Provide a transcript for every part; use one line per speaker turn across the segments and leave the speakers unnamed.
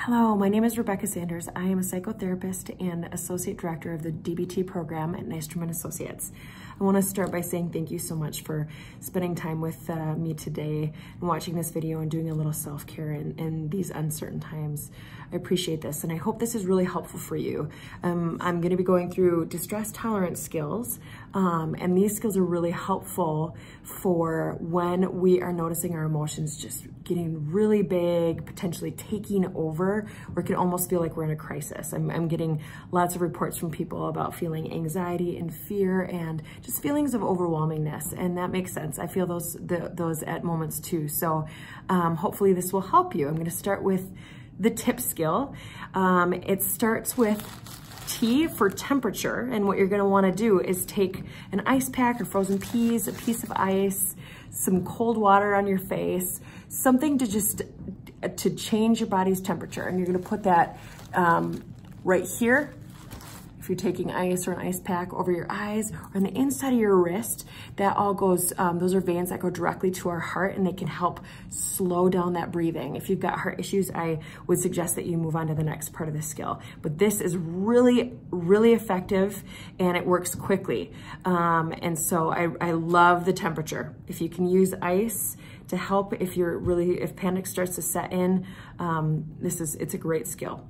Hello, my name is Rebecca Sanders. I am a psychotherapist and Associate Director of the DBT program at Nystrom Associates. I want to start by saying thank you so much for spending time with me today and watching this video and doing a little self-care in these uncertain times. I appreciate this and I hope this is really helpful for you. I'm going to be going through distress tolerance skills and these skills are really helpful for when we are noticing our emotions just getting really big, potentially taking over, or it can almost feel like we're in a crisis. I'm getting lots of reports from people about feeling anxiety and fear and just feelings of overwhelmingness, and that makes sense. I feel those at moments too. So hopefully this will help you. I'm going to start with the tip skill. It starts with T for temperature, and what you're going to want to do is take an ice pack or frozen peas, a piece of ice, some cold water on your face, something to just to change your body's temperature, and you're going to put that right here. If you're taking ice or an ice pack over your eyes or on the inside of your wrist, that all goes, those are veins that go directly to our heart and they can help slow down that breathing. If you've got heart issues, I would suggest that you move on to the next part of the skill. But this is really, really effective and it works quickly. And so I love the temperature. If you can use ice to help if panic starts to set in, it's a great skill.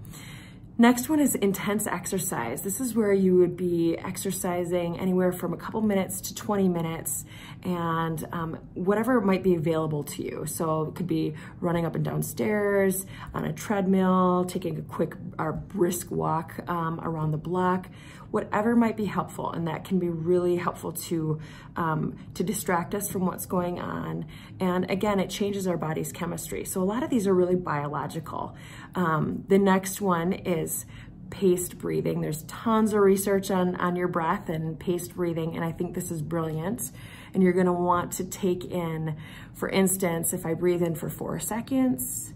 Next one is intense exercise. This is where you would be exercising anywhere from a couple minutes to 20 minutes and whatever might be available to you. So it could be running up and down stairs, on a treadmill, taking a quick or brisk walk around the block, whatever might be helpful. And that can be really helpful to distract us from what's going on. And again, it changes our body's chemistry. So a lot of these are really biological. The next one is paced breathing. There's tons of research on your breath and paced breathing, and I think this is brilliant. And you're gonna want to take in, for instance, if I breathe in for 4 seconds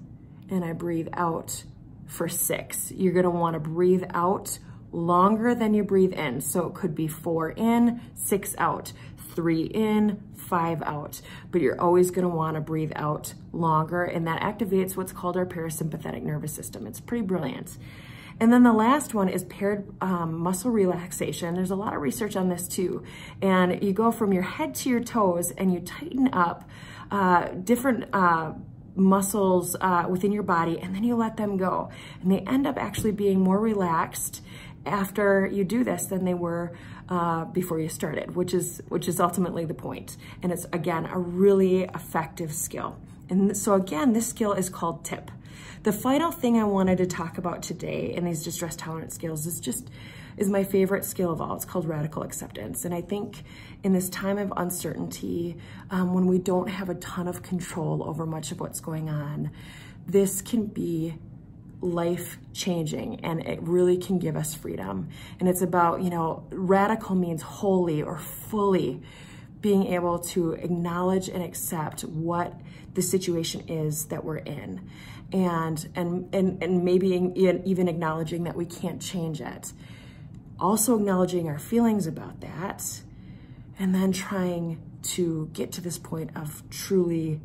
and I breathe out for 6, you're gonna wanna breathe out longer than you breathe in. So it could be 4 in, 6 out, 3 in, 5 out, but you're always gonna wanna breathe out longer, and that activates what's called our parasympathetic nervous system. It's pretty brilliant. And then the last one is paired muscle relaxation. There's a lot of research on this too. And you go from your head to your toes and you tighten up different muscles within your body, and then you let them go. And they end up actually being more relaxed after you do this than they were before you started, which is ultimately the point. And it's, again, a really effective skill. And so again, this skill is called TIP. The final thing I wanted to talk about today in these distress tolerance skills is my favorite skill of all. It's called radical acceptance. And I think in this time of uncertainty, when we don't have a ton of control over much of what's going on, this can be life-changing, and it really can give us freedom. And it's about, radical means wholly or fully being able to acknowledge and accept what the situation is that we're in, and maybe even acknowledging that we can't change it. Also acknowledging our feelings about that, and then trying to get to this point of truly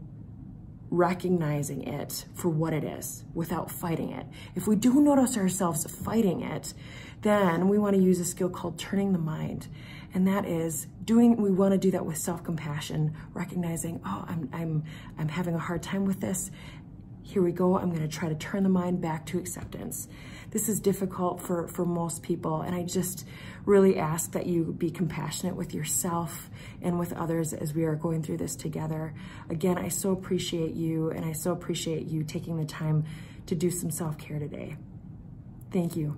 recognizing it for what it is without fighting it. If we do notice ourselves fighting it, then we want to use a skill called turning the mind. And that is we want to do that with self-compassion, recognizing, oh, I'm having a hard time with this. Here we go. I'm going to try to turn the mind back to acceptance. This is difficult for most people, and I just really ask that you be compassionate with yourself and with others as we are going through this together. Again, I so appreciate you, and I so appreciate you taking the time to do some self-care today. Thank you.